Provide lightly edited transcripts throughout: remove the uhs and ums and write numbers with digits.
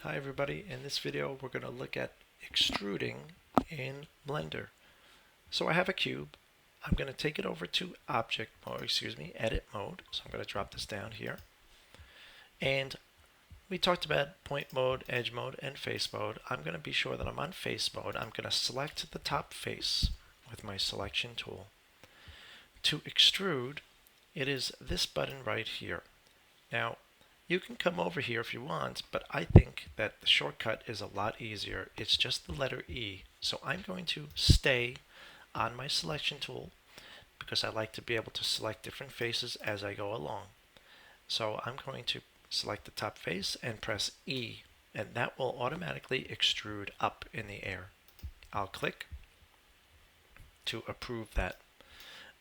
Hi everybody, in this video we're going to look at extruding in Blender. So I have a cube. I'm going to take it over to edit mode. So I'm going to drop this down here. And we talked about point mode, edge mode, and face mode. I'm going to be sure that I'm on face mode. I'm going to select the top face with my selection tool. To extrude, it is this button right here. Now, you can come over here if you want, but I think that the shortcut is a lot easier. It's just the letter E. So I'm going to stay on my selection tool because I like to be able to select different faces as I go along. So I'm going to select the top face and press E, and that will automatically extrude up in the air. I'll click to approve that.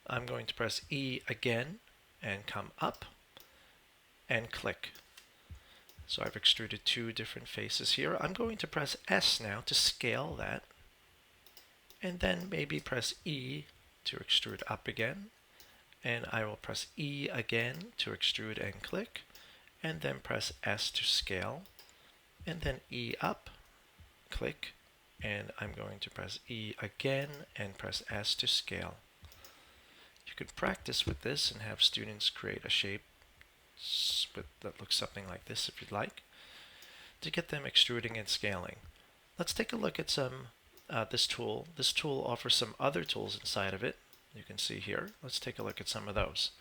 I'm going to press E again and come up and click. So I've extruded two different faces here. I'm going to press S now to scale that, and then maybe press E to extrude up again, and I will press E again to extrude and click, and then press S to scale, and then E up, click, and I'm going to press E again and press S to scale. You can practice with this and have students create a shape that looks something like this if you'd like, to get them extruding and scaling. Let's take a look at this tool. This tool offers some other tools inside of it. You can see here. Let's take a look at some of those.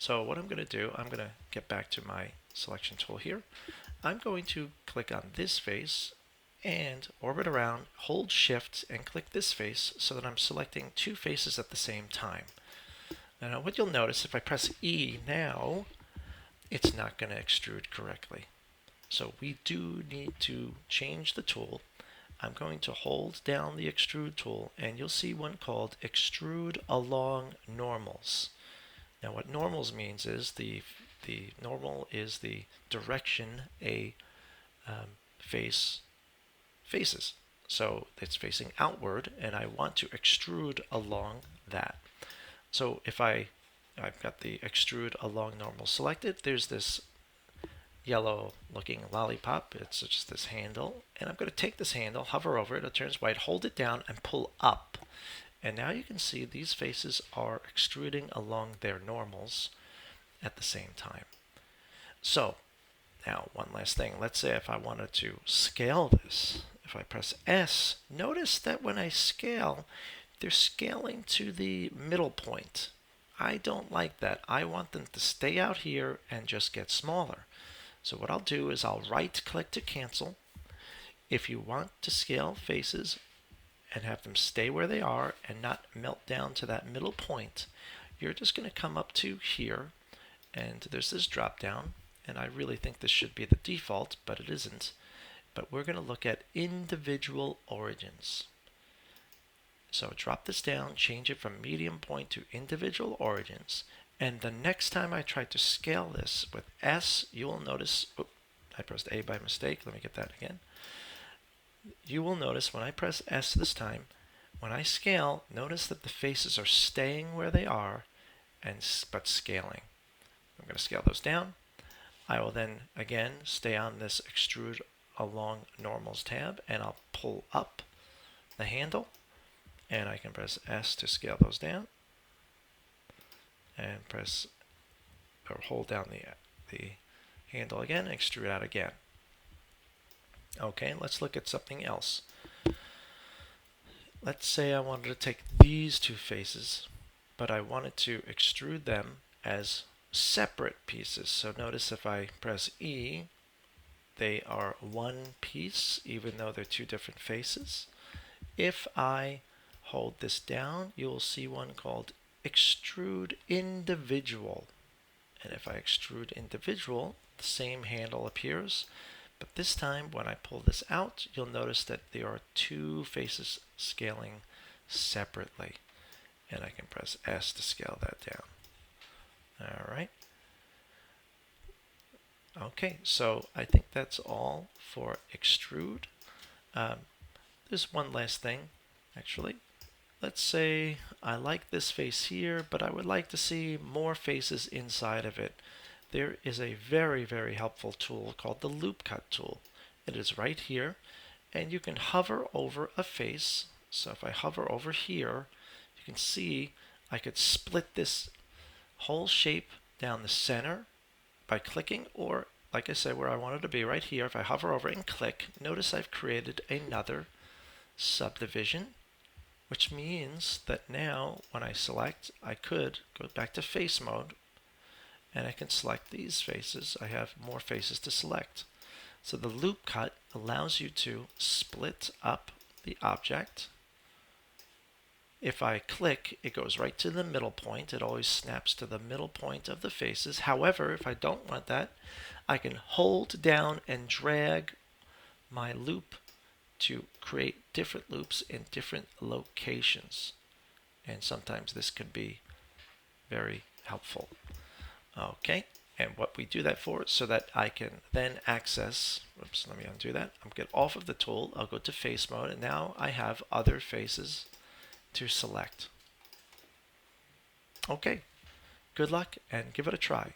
So what I'm going to do, I'm going to get back to my selection tool here. I'm going to click on this face and orbit around, hold shift and click this face so that I'm selecting two faces at the same time. Now what you'll notice if I press E now, it's not going to extrude correctly. So we do need to change the tool. I'm going to hold down the extrude tool and you'll see one called extrude along normals. Now what normals means is the normal is the direction a face faces. So it's facing outward and I want to extrude along that. So if I've got the extrude along normal selected, there's this yellow looking lollipop. It's just this handle, and I'm going to take this handle, hover over it, it turns white, hold it down and pull up. And now you can see these faces are extruding along their normals at the same time. So now one last thing, let's say if I wanted to scale this, if I press S, notice that when I scale, they're scaling to the middle point. I don't like that. I want them to stay out here and just get smaller. So what I'll do is I'll right click to cancel. If you want to scale faces and have them stay where they are and not melt down to that middle point, you're just going to come up to here and there's this drop down, and I really think this should be the default, but it isn't. But we're going to look at individual origins. So drop this down, change it from medium point to individual origins, and the next time I try to scale this with S, you will notice, I pressed A by mistake, let me get that again. You will notice when I press S this time, when I scale, notice that the faces are staying where they are, but scaling. I'm going to scale those down. I will then again stay on this extrude along normals tab, and I'll pull up the handle. And I can press S to scale those down, and press or hold down the handle again and extrude out again. Okay, let's look at something else. Let's say I wanted to take these two faces, but I wanted to extrude them as separate pieces. So notice if I press E, they are one piece even though they're two different faces. If I hold this down, you will see one called extrude individual. And if I extrude individual, the same handle appears. But this time, when I pull this out, you'll notice that there are two faces scaling separately. And I can press S to scale that down. All right. Okay, so I think that's all for extrude. There's one last thing, actually. Let's say I like this face here, but I would like to see more faces inside of it. There is a very, very helpful tool called the loop cut tool. It is right here, and you can hover over a face. So if I hover over here, you can see I could split this whole shape down the center by clicking, or like I said, where I want it to be, right here. If I hover over it and click, notice I've created another subdivision, which means that now when I select, I could go back to face mode, and I can select these faces. I have more faces to select. So the loop cut allows you to split up the object. If I click, it goes right to the middle point. It always snaps to the middle point of the faces. However, if I don't want that, I can hold down and drag my loop to create different loops in different locations. And sometimes this can be very helpful. Okay, and what we do that for, so that I can then access, oops, let me undo that. I'm get off of the tool, I'll go to face mode, and now I have other faces to select. Okay, good luck and give it a try.